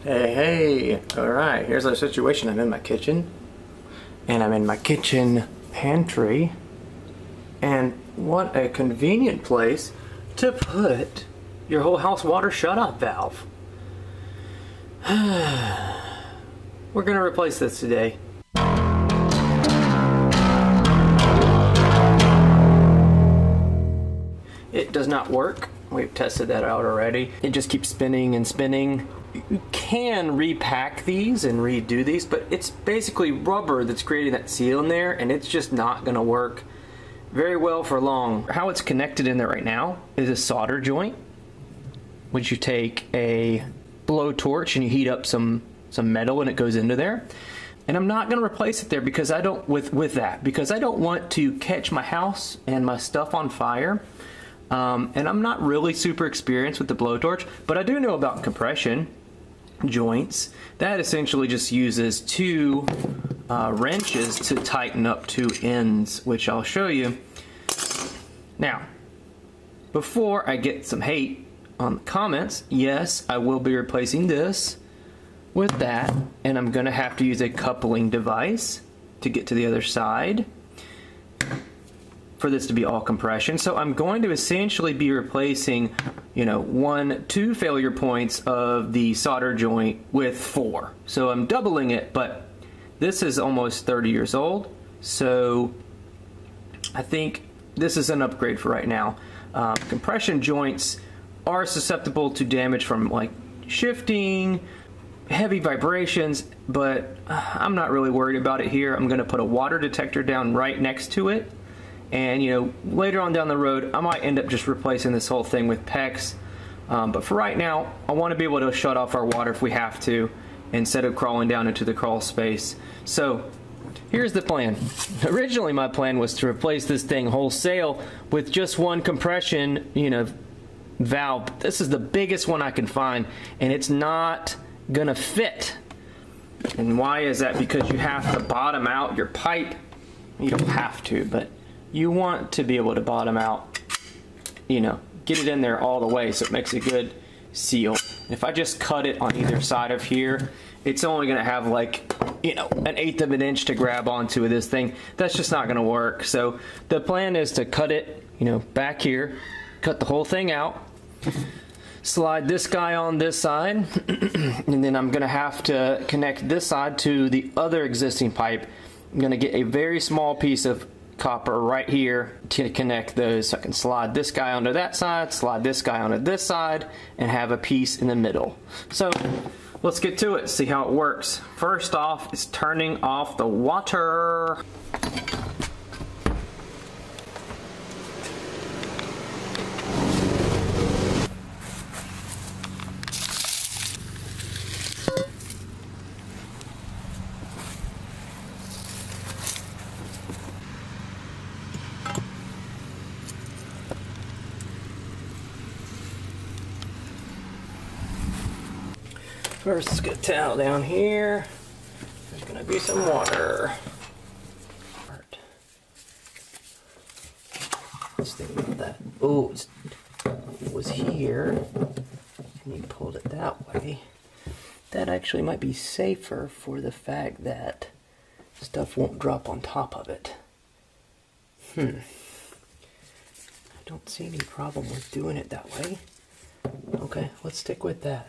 Hey, all right, here's our situation. I'm in my kitchen, and I'm in my kitchen pantry, and what a convenient place to put your whole house water shutoff valve. We're gonna replace this today. It does not work. We've tested that out already. It just keeps spinning and spinning. You can repack these and redo these, but it's basically rubber that's creating that seal in there, and it's just not gonna work very well for long. How it's connected in there right now is a solder joint, which you take a blowtorch and you heat up some metal and it goes into there. And I'm not gonna replace it there because I don't, with that, because I don't want to catch my house and my stuff on fire. And I'm not really super experienced with the blowtorch, but I do know about compression joints. That essentially just uses two wrenches to tighten up two ends, which I'll show you. Now, before I get some hate on the comments, yes, I will be replacing this with that, and I'm gonna have to use a coupling device to get to the other side for this to be all compression. So I'm going to essentially be replacing, you know, two failure points of the solder joint with 4. So I'm doubling it, but this is almost 30 years old. So I think this is an upgrade for right now. Compression joints are susceptible to damage from like shifting, heavy vibrations, but I'm not really worried about it here. I'm gonna put a water detector down right next to it. And, you know, later on down the road, I might end up just replacing this whole thing with PEX. But for right now, I want to be able to shut off our water if we have to, instead of crawling down into the crawl space. So here's the plan. Originally, my plan was to replace this thing wholesale with just one compression, you know, valve. This is the biggest one I can find, and it's not gonna fit. And why is that? Because you have to bottom out your pipe. You don't have to, but you want to be able to bottom out, you know, get it in there all the way so it makes a good seal. If I just cut it on either side of here, it's only gonna have like, you know, 1/8 of an inch to grab onto with this thing. That's just not gonna work. So the plan is to cut it, you know, back here, cut the whole thing out, slide this guy on this side, and then I'm gonna have to connect this side to the other existing pipe. I'm gonna get a very small piece of copper right here to connect those, so I can slide this guy onto that side, slide this guy onto this side, and have a piece in the middle. So let's get to it, see how it works. First off is turning off the water. First, let's get a towel down here. There's gonna be some water. Let's think about that. Oh, it was here, and you pulled it that way. That actually might be safer for the fact that stuff won't drop on top of it. I don't see any problem with doing it that way. Okay, let's stick with that.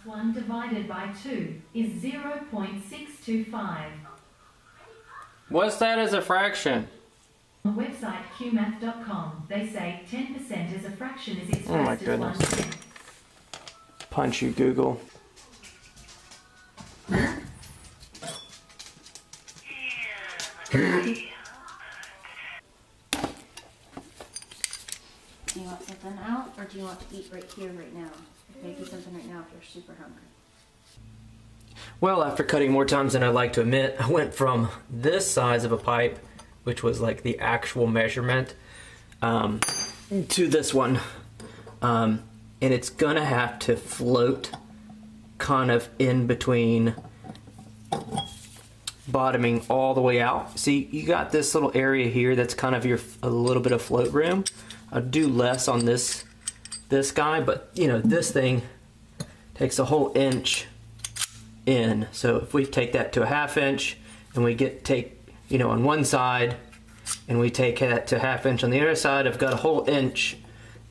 1 divided by 2 is 0.625. What's that as a fraction? On the website qmath.com, they say 10% as a fraction is expressed Oh my as goodness. 1/10. Punch you, Google. Do you want something out, or do you want to eat right here, right now? Maybe something right now if you're super hungry. Well, after cutting more times than I'd like to admit, I went from this size of a pipe, which was like the actual measurement, to this one. And it's gonna have to float kind of in between, bottoming all the way out. See, you got this little area here that's kind of a little bit of float room. I'll do less on this guy, but you know, this thing takes a whole inch in. So if we take that to a 1/2 inch and we take, you know, on one side and we take that to a 1/2 inch on the other side, I've got a whole inch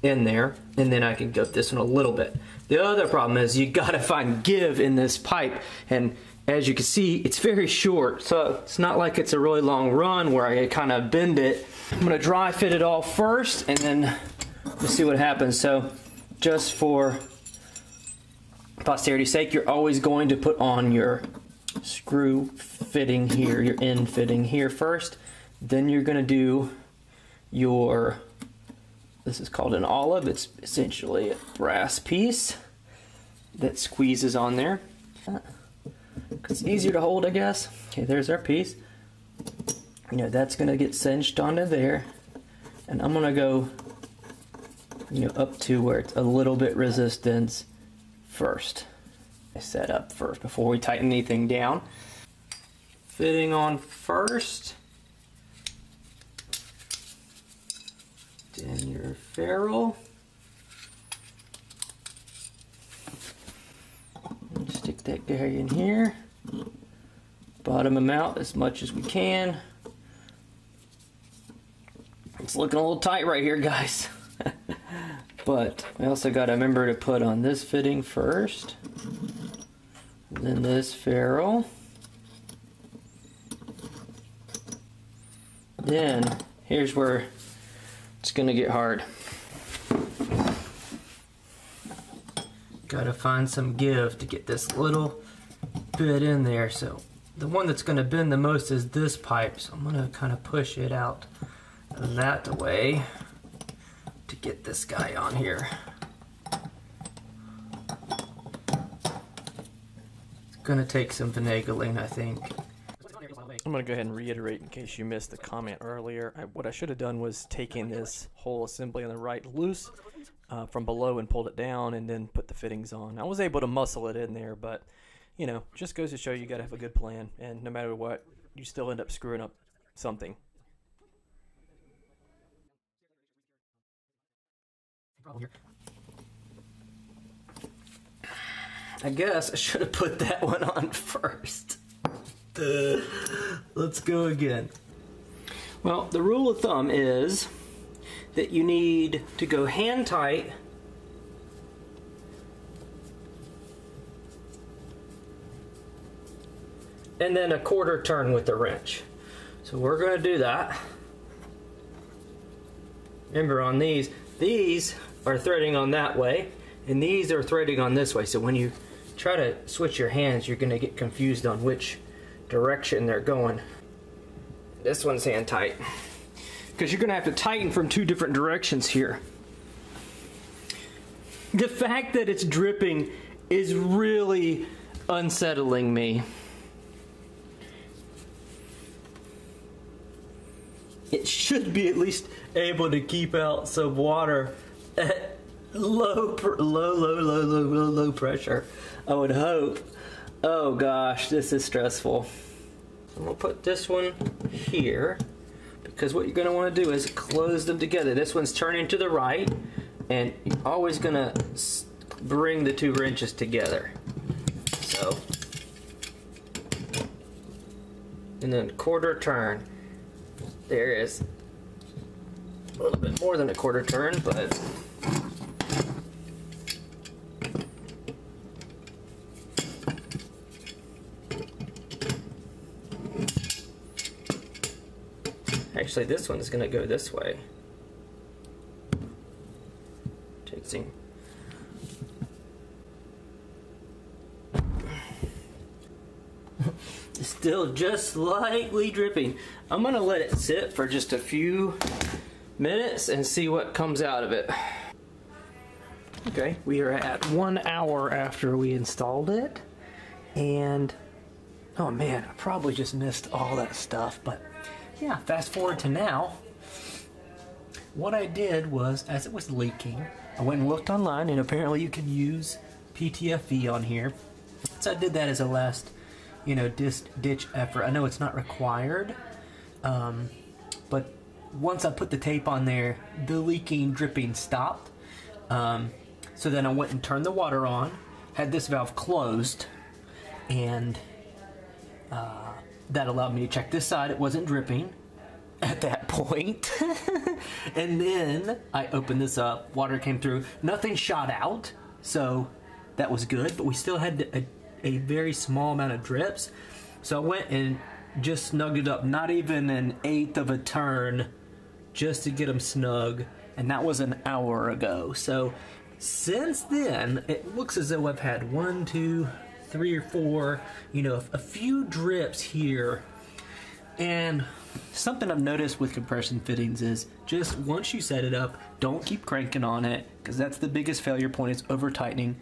in there, and then I can go this one a little bit. The other problem is you gotta find give in this pipe, and as you can see, it's very short, so it's not like it's a really long run where I kind of bend it. I'm gonna dry fit it all first, and then we'll see what happens. So just for posterity's sake, you're always going to put on your screw fitting here, your end fitting here first. Then you're gonna do your, this is called an olive. It's essentially a brass piece that squeezes on there. It's easier to hold, I guess. Okay, there's our piece. You know, that's gonna get cinched onto there. And I'm gonna go, you know, up to where it's a little bit resistance first. I set up first before we tighten anything down. Fitting on first. Then your ferrule. Stick that guy in here. Bottom them out as much as we can. It's looking a little tight right here, guys. But we also got to remember to put on this fitting first. Then this ferrule. Then here's where it's gonna get hard. Gotta find some give to get this little bit in there. So the one that's gonna bend the most is this pipe. So I'm gonna kind of push it out that way to get this guy on here. It's gonna take some finagling, I think. I'm going to go ahead and reiterate in case you missed the comment earlier. What I should have done was taken this whole assembly on the right loose from below and pulled it down and then put the fittings on. I was able to muscle it in there, but you know, just goes to show you got to have a good plan, and no matter what, you still end up screwing up something. I guess I should have put that one on first. Let's go again. Well, the rule of thumb is that you need to go hand tight and then a 1/4 turn with the wrench. So we're going to do that. Remember, on these are threading on that way and these are threading on this way. So when you try to switch your hands, you're going to get confused on which direction they're going. This one's hand tight because you're going to have to tighten from 2 different directions here. The fact that it's dripping is really unsettling me. It should be at least able to keep out some water at low pressure, I would hope. Oh gosh, this is stressful. I'm gonna put this one here because what you're gonna want to do is close them together. This one's turning to the right, and you're always gonna bring the 2 wrenches together. So, and then 1/4 turn. There is a little bit more than a 1/4 turn, but Actually, this one's gonna go this way. Chasing. Still just slightly dripping. I'm gonna let it sit for just a few minutes and see what comes out of it. Okay, we are at 1 hour after we installed it, and oh man, I probably just missed all that stuff, but yeah, fast forward to now. What I did was, as it was leaking, I went and looked online, and apparently you can use PTFE on here. So I did that as a last, you know, ditch effort. I know it's not required, but once I put the tape on there, the leaking, dripping stopped. So then I went and turned the water on, had this valve closed, and that allowed me to check this side. It wasn't dripping at that point. And then I opened this up, water came through, nothing shot out, so that was good, but we still had a very small amount of drips. So I went and just snugged it up, not even an 1/8 of a turn, just to get them snug, and that was an hour ago. So since then, it looks as though I've had 1, 2, 3 or 4, you know, a few drips here. And something I've noticed with compression fittings is just once you set it up, don't keep cranking on it, because that's the biggest failure point, is over tightening.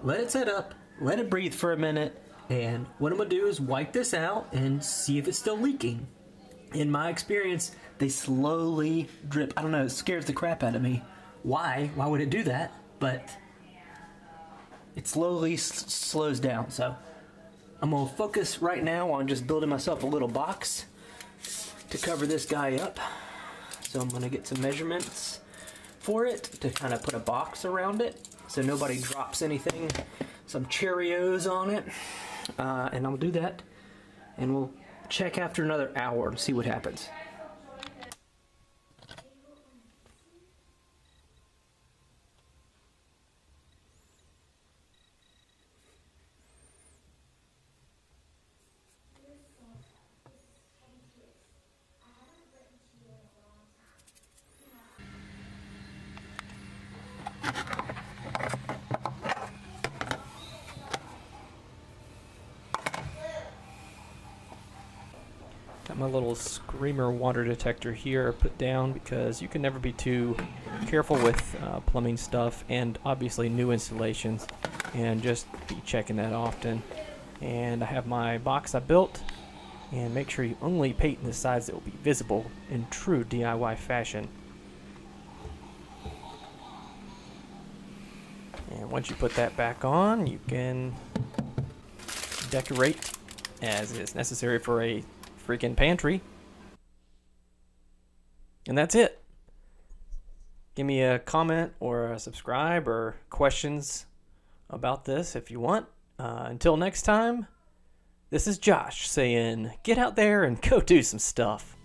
Let it set up, let it breathe for a minute, and what I'm gonna do is wipe this out and see if it's still leaking. In my experience, they slowly drip. I don't know, it scares the crap out of me. Why would it do that? But it slowly slows down. So I'm gonna focus right now on just building myself a little box to cover this guy up. So I'm gonna get some measurements for it to kind of put a box around it so nobody drops anything, some Cheerios on it, and I'll do that, and we'll check after another hour to see what happens. Got my little screamer water detector here put down because you can never be too careful with plumbing stuff, and obviously new installations, and just be checking that often. And I have my box I built, and make sure you only paint the sides that will be visible in true DIY fashion. And once you put that back on, you can decorate as is necessary for a freaking pantry. And that's it. Give me a comment or a subscribe or questions about this if you want. Until next time, this is Josh saying, get out there and go do some stuff.